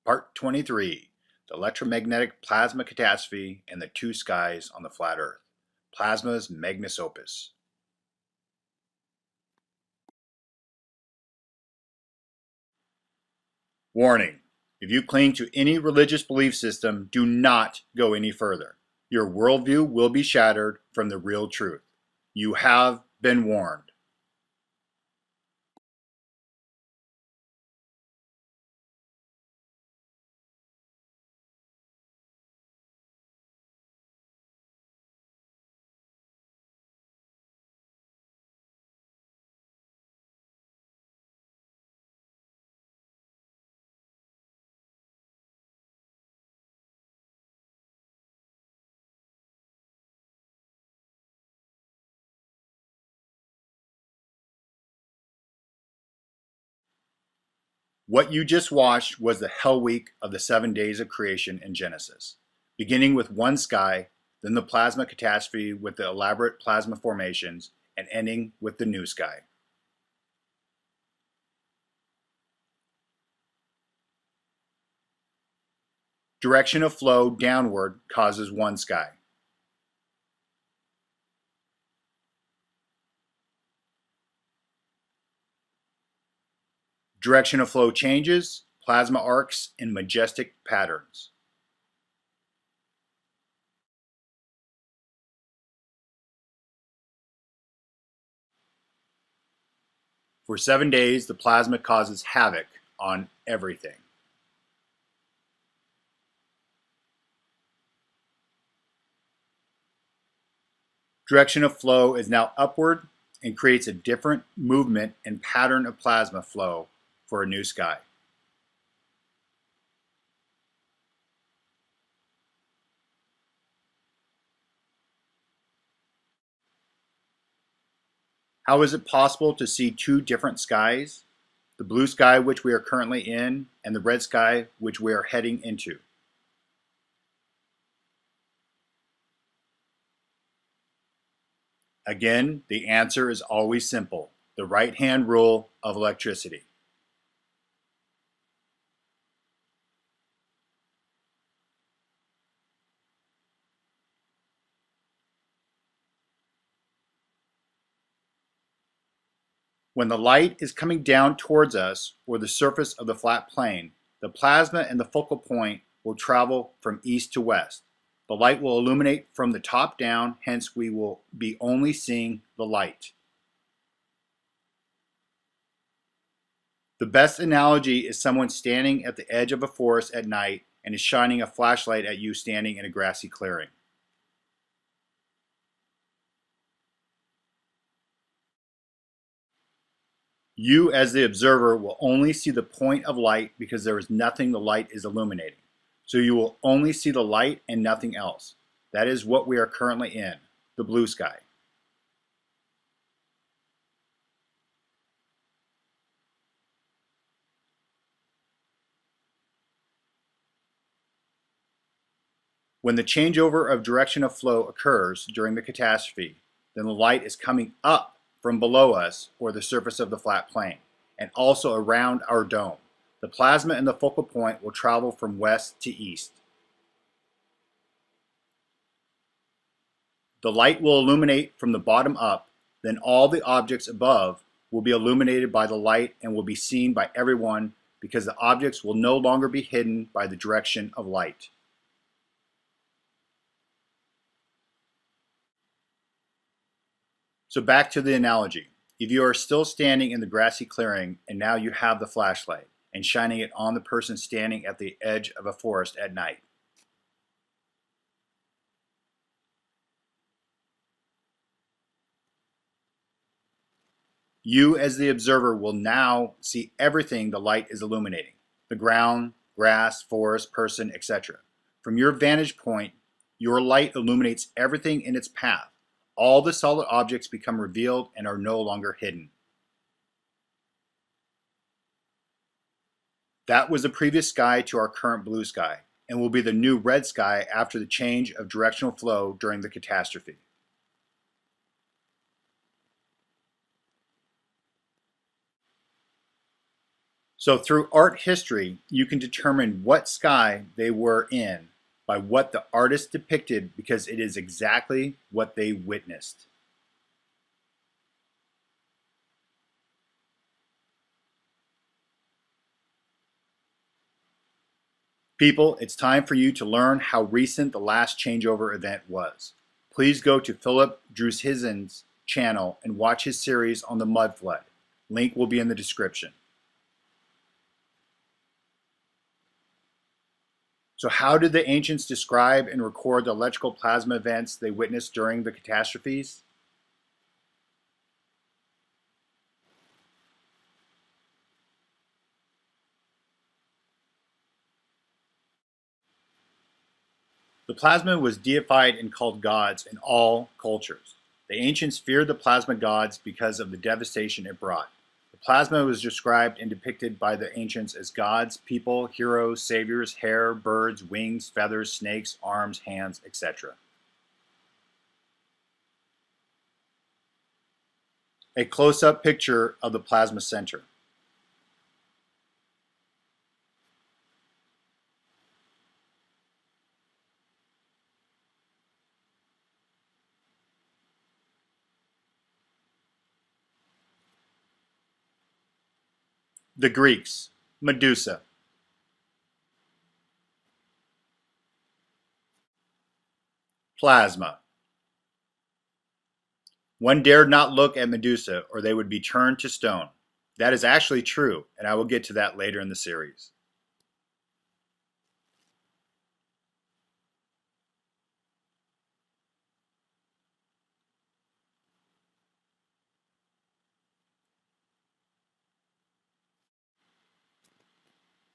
Part 23, the electromagnetic plasma catastrophe and the two skies on the flat Earth. Plasma's magnus opus. Warning: if you cling to any religious belief system, do not go any further. Your worldview will be shattered from the real truth. You have been warned. What you just watched was the hell week of the 7 days of creation in Genesis, beginning with one sky, then the plasma catastrophe with the elaborate plasma formations, and ending with the new sky. Direction of flow downward causes one sky. Direction of flow changes, plasma arcs in majestic patterns. For 7 days, the plasma causes havoc on everything. Direction of flow is now upward and creates a different movement and pattern of plasma flow for a new sky. How is it possible to see two different skies? The blue sky which we are currently in and the red sky which we are heading into. Again, the answer is always simple: the right-hand rule of electricity. When the light is coming down towards us or the surface of the flat plane, the plasma and the focal point will travel from east to west. The light will illuminate from the top down, hence we will be only seeing the light. The best analogy is someone standing at the edge of a forest at night and is shining a flashlight at you standing in a grassy clearing. You, as the observer, will only see the point of light because there is nothing the light is illuminating. So you will only see the light and nothing else. That is what we are currently in, the blue sky. When the changeover of direction of flow occurs during the catastrophe, then the light is coming up from below us or the surface of the flat plane, and also around our dome. The plasma and the focal point will travel from west to east. The light will illuminate from the bottom up, then all the objects above will be illuminated by the light and will be seen by everyone because the objects will no longer be hidden by the direction of light. So back to the analogy. If you are still standing in the grassy clearing and now you have the flashlight and shining it on the person standing at the edge of a forest at night, you as the observer will now see everything the light is illuminating: the ground, grass, forest, person, etc. From your vantage point, your light illuminates everything in its path. All the solid objects become revealed and are no longer hidden. That was the previous sky to our current blue sky, and will be the new red sky after the change of directional flow during the catastrophe. So through art history, you can determine what sky they were in by what the artist depicted because it is exactly what they witnessed. People, it's time for you to learn how recent the last changeover event was. Please go to Philip Drushisen's channel and watch his series on the mud flood. Link will be in the description. So how did the ancients describe and record the electrical plasma events they witnessed during the catastrophes? The plasma was deified and called gods in all cultures. The ancients feared the plasma gods because of the devastation it brought. The plasma was described and depicted by the ancients as gods, people, heroes, saviors, hair, birds, wings, feathers, snakes, arms, hands, etc. A close-up picture of the plasma center. The Greeks, Medusa. Plasma. One dared not look at Medusa or they would be turned to stone. That is actually true, and I will get to that later in the series.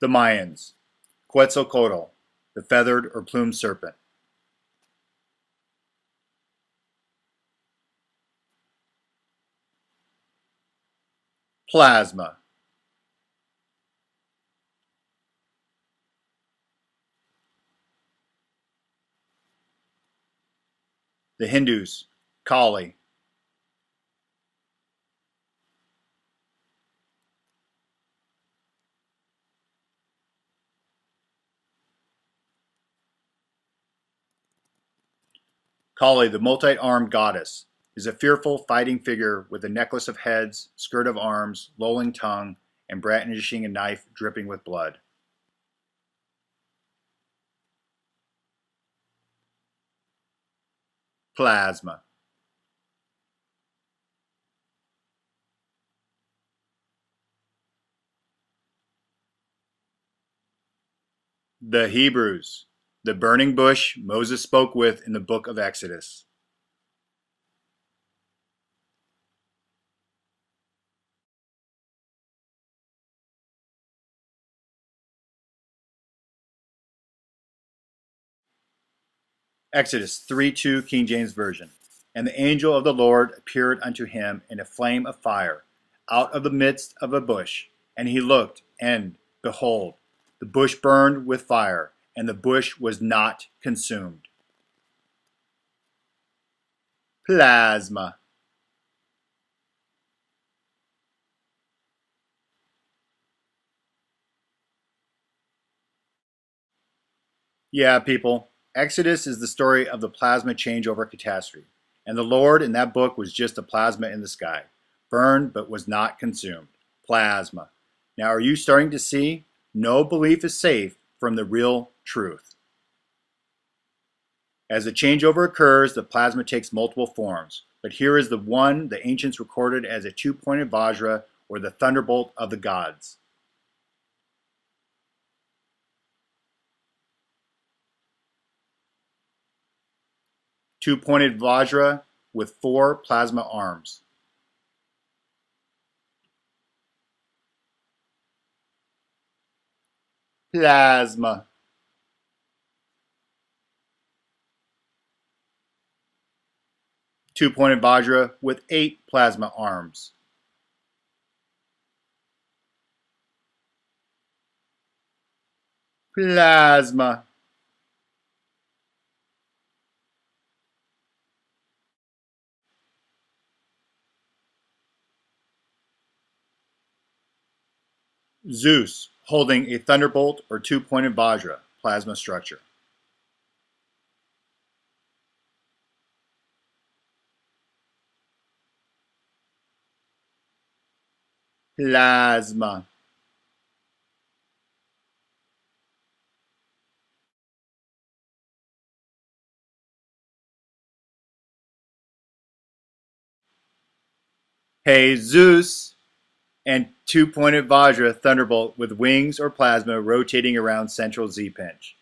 The Mayans, Quetzalcoatl, the feathered or plumed serpent. Plasma. The Hindus, Kali. Kali, the multi-armed goddess, is a fearful fighting figure with a necklace of heads, skirt of arms, lolling tongue, and brandishing a knife dripping with blood. Plasma. The Hebrews, the burning bush Moses spoke with in the book of Exodus. Exodus 3:2 King James Version. And the angel of the Lord appeared unto him in a flame of fire, out of the midst of a bush. And he looked, and behold, the bush burned with fire, and the bush was not consumed. Plasma. Yeah, people. Exodus is the story of the plasma changeover catastrophe. And the Lord in that book was just a plasma in the sky, burned but was not consumed. Plasma. Now, are you starting to see? No belief is safe from the real truth. As the changeover occurs, the plasma takes multiple forms. But here is the one the ancients recorded as a two-pointed vajra, or the thunderbolt of the gods. Two-pointed vajra with 4 plasma arms. Plasma. Two-pointed vajra with 8 plasma arms. Plasma. Zeus, holding a thunderbolt or two-pointed vajra, plasma structure. Plasma. Jesus, and two-pointed vajra thunderbolt with wings or plasma rotating around central Z-pinch.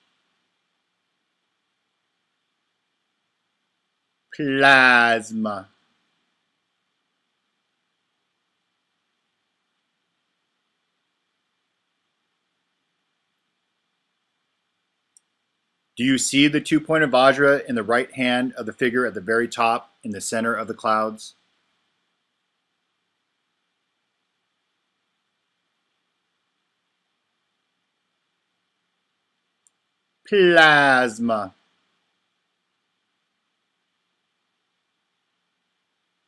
Plasma. Do you see the two-pointed vajra in the right hand of the figure at the very top in the center of the clouds? Plasma.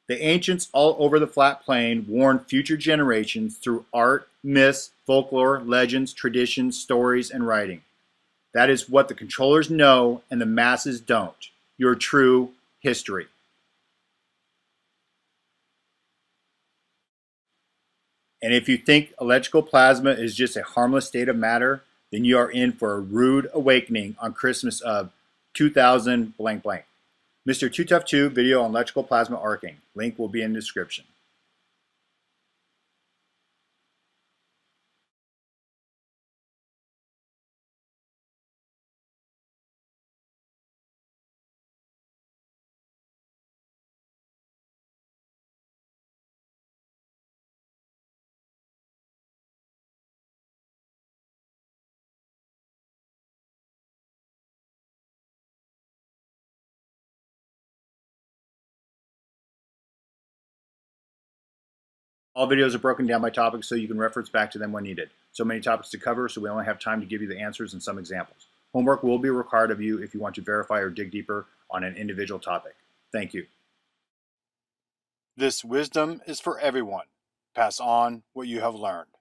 The ancients all over the flat plain warned future generations through art, myths, folklore, legends, traditions, stories, and writing. That is what the controllers know and the masses don't. Your true history. And if you think electrical plasma is just a harmless state of matter, then you are in for a rude awakening on Christmas of 2000 blank blank. Mr. Too Tough 2 video on electrical plasma arcing. Link will be in the description. All videos are broken down by topics so you can reference back to them when needed. So many topics to cover, so we only have time to give you the answers and some examples. Homework will be required of you if you want to verify or dig deeper on an individual topic. Thank you. This wisdom is for everyone. Pass on what you have learned.